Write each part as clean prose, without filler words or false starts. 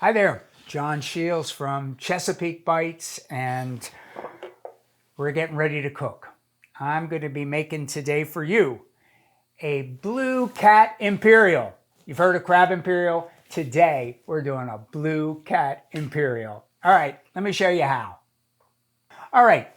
Hi there, John Shields from Chesapeake Bites, and we're getting ready to cook. I'm going to be making today for you a blue Cat Imperial. You've heard of crab Imperial? Today we're doing a blue Cat Imperial. All right, let me show you how. All right,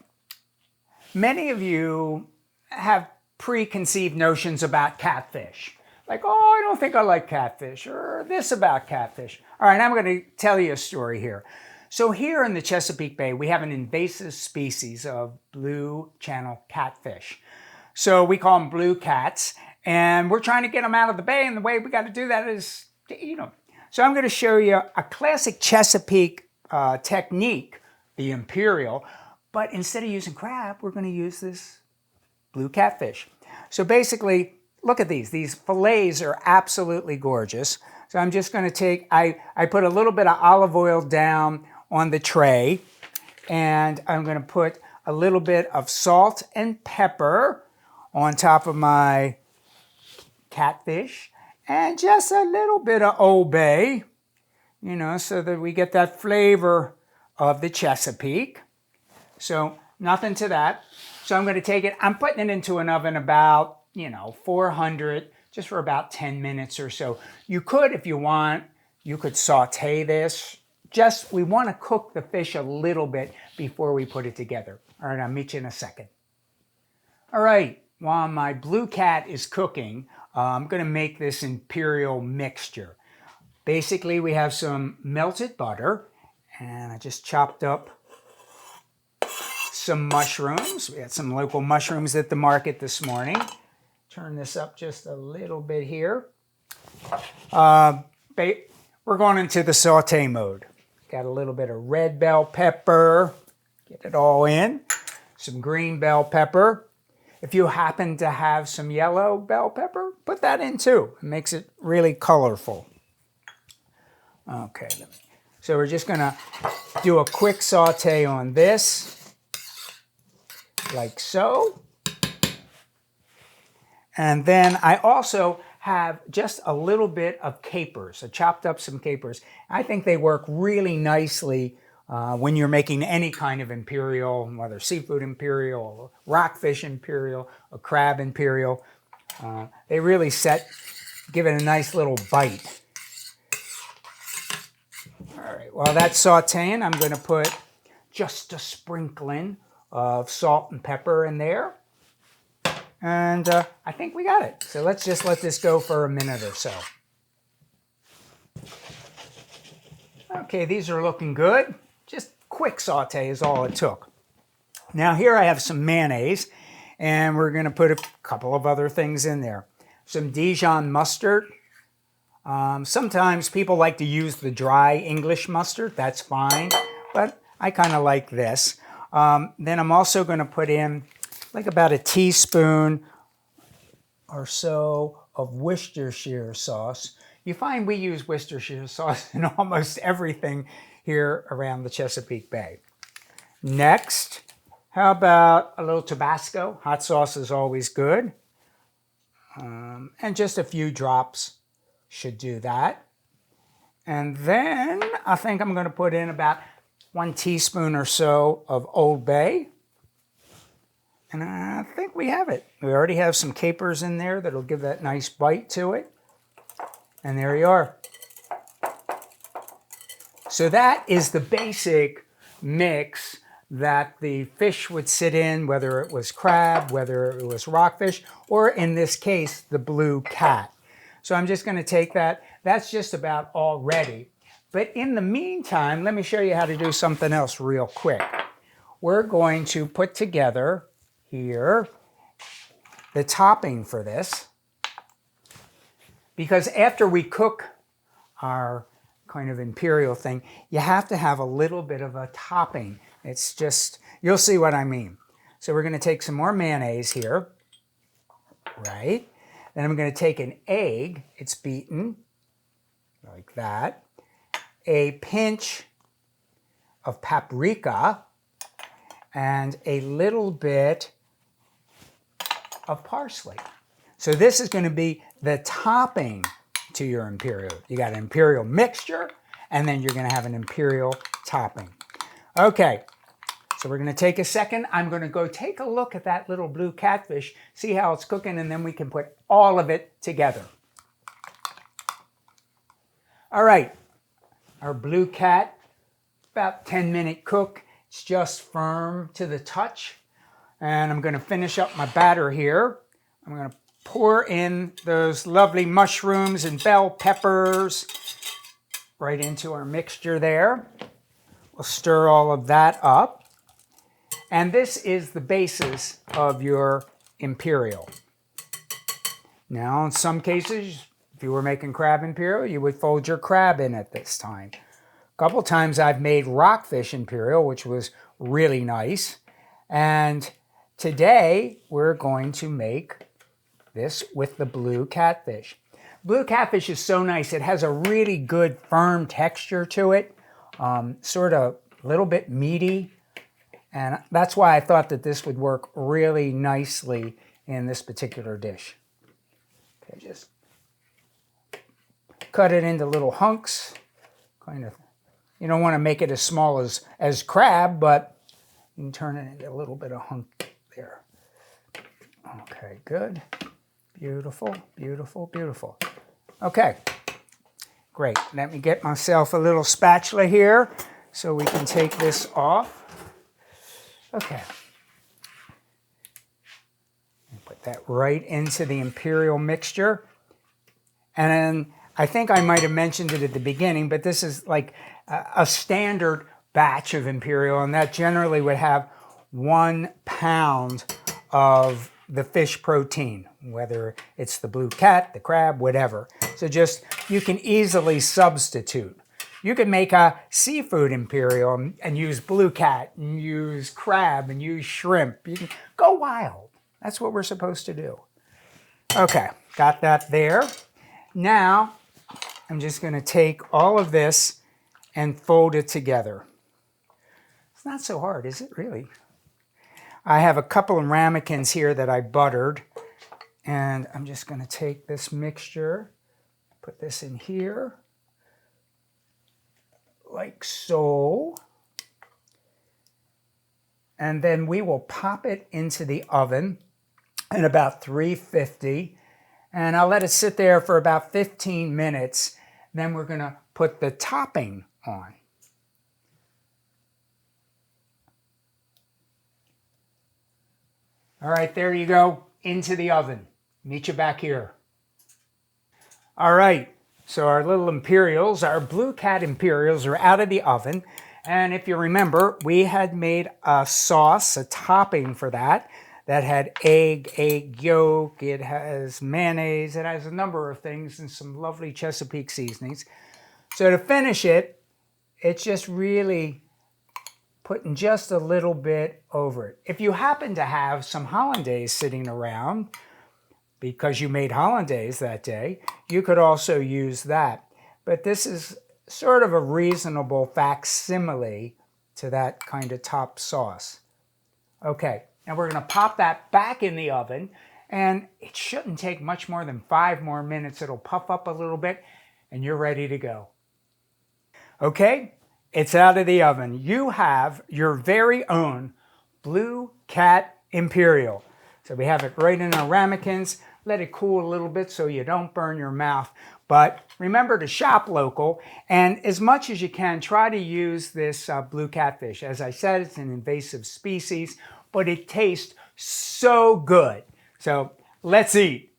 many of you have preconceived notions about catfish. Like, oh, I don't think I like catfish, or this about catfish. All right, I'm going to tell you a story here. So here in the Chesapeake Bay, we have an invasive species of blue channel catfish. So we call them blue cats, and we're trying to get them out of the bay, and the way we got to do that is to eat them. So I'm going to show you a classic Chesapeake technique, the Imperial, but instead of using crab, we're going to use this blue catfish. So basically, look at these. These fillets are absolutely gorgeous. So I'm just going to take, I put a little bit of olive oil down on the tray, and I'm going to put a little bit of salt and pepper on top of my catfish, and just a little bit of Old Bay, you know, so that we get that flavor of the Chesapeake. So nothing to that. So I'm going to take it, I'm putting it into an oven about, 400, just for about 10 minutes or so. You could, if you want, you could saute this. Just, we want to cook the fish a little bit before we put it together. All right, I'll meet you in a second. All right, while my blue cat is cooking, I'm going to make this Imperial mixture. Basically, we have some melted butter, and I just chopped up some mushrooms. We had some local mushrooms at the market this morning. Turn this up just a little bit here. We're going into the saute mode. Got a little bit of red bell pepper. Get it all in. Some green bell pepper. If you happen to have some yellow bell pepper, put that in too. It makes it really colorful. Okay, so we're just going to do a quick saute on this, like so. And then I also have just a little bit of capers. I chopped up some capers. I think they work really nicely when you're making any kind of Imperial, whether seafood Imperial, or rockfish Imperial, or crab Imperial. They really give it a nice little bite. All right, while that's sauteing, I'm going to put just a sprinkling of salt and pepper in there. And I think we got it. So let's just let this go for a minute or so. Okay, these are looking good. Just quick saute is all it took. Now here I have some mayonnaise, and we're going to put a couple of other things in there. Some Dijon mustard. Sometimes people like to use the dry English mustard. That's fine, but I kind of like this. Then I'm also going to put in like about a teaspoon or so of Worcestershire sauce. You find we use Worcestershire sauce in almost everything here around the Chesapeake Bay. Next, how about a little Tabasco? Hot sauce is always good. And just a few drops should do that. And then I think I'm going to put in about 1 teaspoon or so of Old Bay. And I think we have it. We already have some capers in there that'll give that nice bite to it. And there you are. So that is the basic mix that the fish would sit in, whether it was crab, whether it was rockfish, or in this case, the blue cat. So I'm just going to take that. That's just about all ready. But in the meantime, let me show you how to do something else real quick. We're going to put together here the topping for this, because after we cook our kind of Imperial thing, you have to have a little bit of a topping. It's just, you'll see what I mean. So we're going to take some more mayonnaise here, right? Then I'm going to take an egg, it's beaten like that, a pinch of paprika, and a little bit of parsley. So this is going to be the topping to your Imperial. You got an Imperial mixture, and then you're going to have an imperial topping. Okay, so we're going to take a second. I'm going to go take a look at that little blue catfish, see how it's cooking, and then we can put all of it together. All right, our blue cat, about 10-minute cook. It's just firm to the touch. And I'm going to finish up my batter here. I'm going to pour in those lovely mushrooms and bell peppers right into our mixture there. We'll stir all of that up. And this is the basis of your imperial. Now, in some cases, if you were making crab imperial, you would fold your crab in at this time. A couple times I've made rockfish imperial, which was really nice. And today we're going to make this with the blue catfish. Blue catfish is so nice. It has a really good firm texture to it, sort of a little bit meaty. And that's why I thought that this would work really nicely in this particular dish. Okay, just cut it into little hunks, kind of. You don't want to make it as small as crab, but you can turn it into a little bit of hunk there. Okay, good. Beautiful, beautiful, beautiful. Okay, great. Let me get myself a little spatula here so we can take this off. Okay. Put that right into the imperial mixture. And then I think I might have mentioned it at the beginning, but this is like a standard batch of imperial, and that generally would have 1 pound of the fish protein, whether it's the blue cat, the crab, whatever. So just, you can easily substitute. You can make a seafood imperial and use blue cat and use crab and use shrimp. You can go wild. That's what we're supposed to do. Okay, got that there. Now, I'm just going to take all of this and fold it together. It's not so hard, is it really? I have a couple of ramekins here that I buttered, and I'm just going to take this mixture, put this in here, like so. And then we will pop it into the oven at about 350, and I'll let it sit there for about 15 minutes. Then we're going to put the topping on. All right, there you go, into the oven. Meet you back here. All right, so our little imperials, our blue cat imperials are out of the oven. And if you remember, we had made a sauce, a topping for that had egg yolk, it has mayonnaise, it has a number of things and some lovely Chesapeake seasonings. So to finish it, it's just really putting just a little bit over it. If you happen to have some hollandaise sitting around, because you made hollandaise that day, you could also use that. But this is sort of a reasonable facsimile to that kind of top sauce. Okay, now we're going to pop that back in the oven, and it shouldn't take much more than 5 more minutes. It'll puff up a little bit, and you're ready to go. Okay, it's out of the oven. You have your very own Blue Cat Imperial. So we have it right in our ramekins. Let it cool a little bit so you don't burn your mouth. But remember to shop local, and as much as you can, try to use this blue catfish. As I said, it's an invasive species, but it tastes so good. So let's eat.